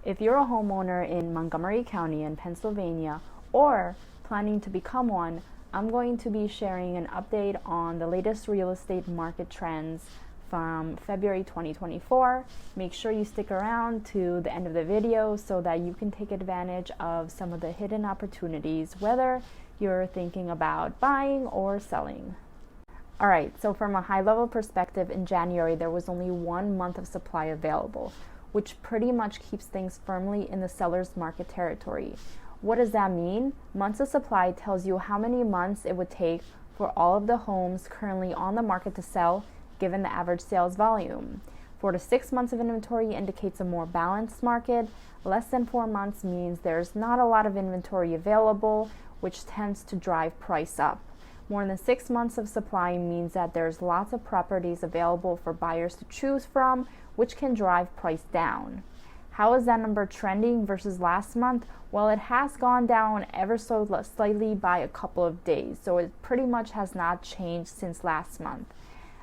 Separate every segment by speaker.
Speaker 1: If you're a homeowner in Montgomery County in Pennsylvania or planning to become one, I'm going to be sharing an update on the latest real estate market trends from February 2024. Make sure you stick around to the end of the video so that you can take advantage of some of the hidden opportunities, whether you're thinking about buying or selling. All right, so from a high-level perspective, in January, there was only 1 month of supply available, which pretty much keeps things firmly in the seller's market territory. What does that mean? Months of supply tells you how many months it would take for all of the homes currently on the market to sell, given the average sales volume. 4 to 6 months of inventory indicates a more balanced market. Less than 4 months means there's not a lot of inventory available, which tends to drive price up. More than 6 months of supply means that there's lots of properties available for buyers to choose from, which can drive price down. How is that number trending versus last month? Well, it has gone down ever so slightly by a couple of days, so it pretty much has not changed since last month.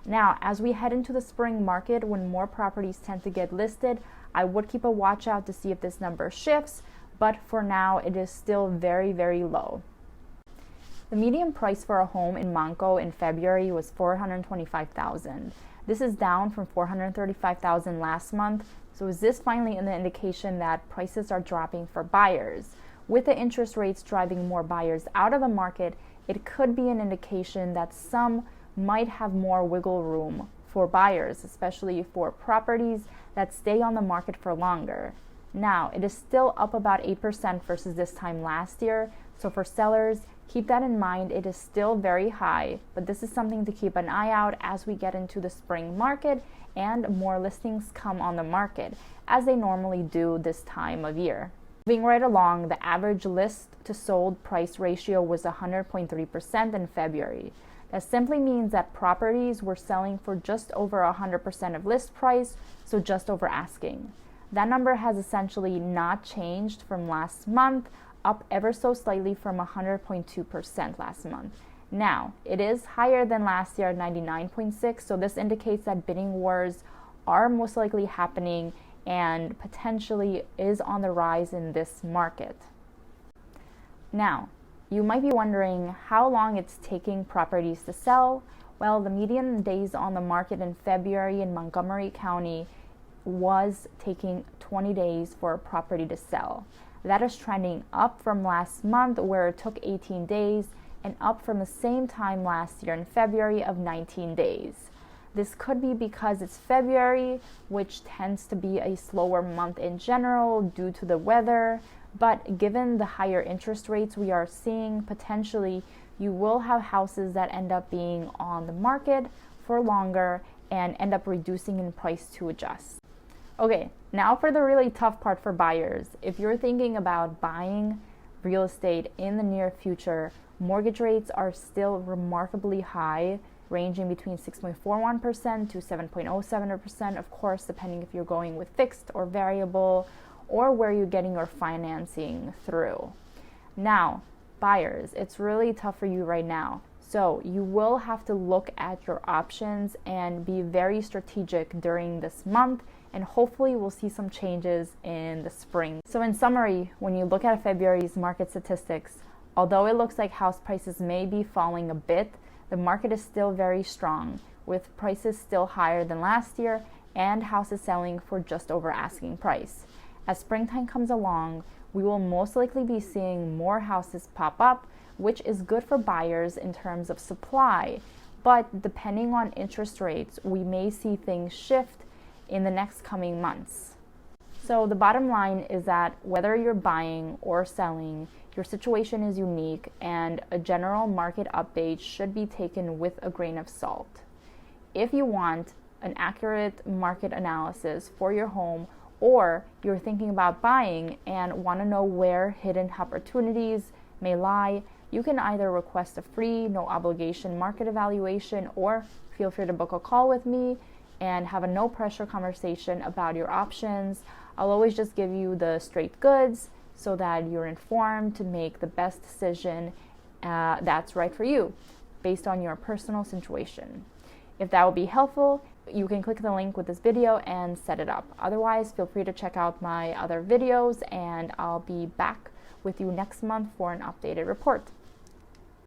Speaker 1: Now, as we head into the spring market, when more properties tend to get listed, I would keep a watch out to see if this number shifts, but for now, it is still very, very low. The median price for a home in Montco in February was $425,000. This is down from $435,000 last month. So is this finally an indication that prices are dropping for buyers? With the interest rates driving more buyers out of the market, it could be an indication that some might have more wiggle room for buyers, especially for properties that stay on the market for longer. Now, it is still up about 8% versus this time last year. So for sellers, keep that in mind. It is still very high, but this is something to keep an eye out as we get into the spring market and more listings come on the market, as they normally do this time of year. Moving right along, the average list to sold price ratio was 100.3% in February. That simply means that properties were selling for just over 100% of list price, so just over asking. That number has essentially not changed from last month, up ever so slightly from 100.2% last month. Now, it is higher than last year at 99.6%, so this indicates that bidding wars are most likely happening and potentially is on the rise in this market. Now, you might be wondering how long it's taking properties to sell. Well, the median days on the market in February in Montgomery County was taking 20 days for a property to sell. That is trending up from last month, where it took 18 days, and up from the same time last year in February of 19 days. This could be because it's February, which tends to be a slower month in general due to the weather, but given the higher interest rates we are seeing, potentially you will have houses that end up being on the market for longer and end up reducing in price to adjust. Okay, now for the really tough part for buyers. If you're thinking about buying real estate in the near future, mortgage rates are still remarkably high, ranging between 6.41% to 7.07%, of course, depending if you're going with fixed or variable or where you're getting your financing through. Now, buyers, it's really tough for you right now. So you will have to look at your options and be very strategic during this month, and hopefully we'll see some changes in the spring. So in summary, when you look at February's market statistics, although it looks like house prices may be falling a bit, the market is still very strong, with prices still higher than last year and houses selling for just over asking price. As springtime comes along, we will most likely be seeing more houses pop up, which is good for buyers in terms of supply. But depending on interest rates, we may see things shift in the next coming months. So the bottom line is that whether you're buying or selling, your situation is unique, and a general market update should be taken with a grain of salt. If you want an accurate market analysis for your home, or you're thinking about buying and want to know where hidden opportunities may lie, you can either request a free, no obligation market evaluation, or feel free to book a call with me and have a no pressure conversation about your options. I'll always just give you the straight goods so that you're informed to make the best decision that's right for you based on your personal situation. If that would be helpful, you can click the link with this video and set it up. Otherwise, feel free to check out my other videos, and I'll be back with you next month for an updated report.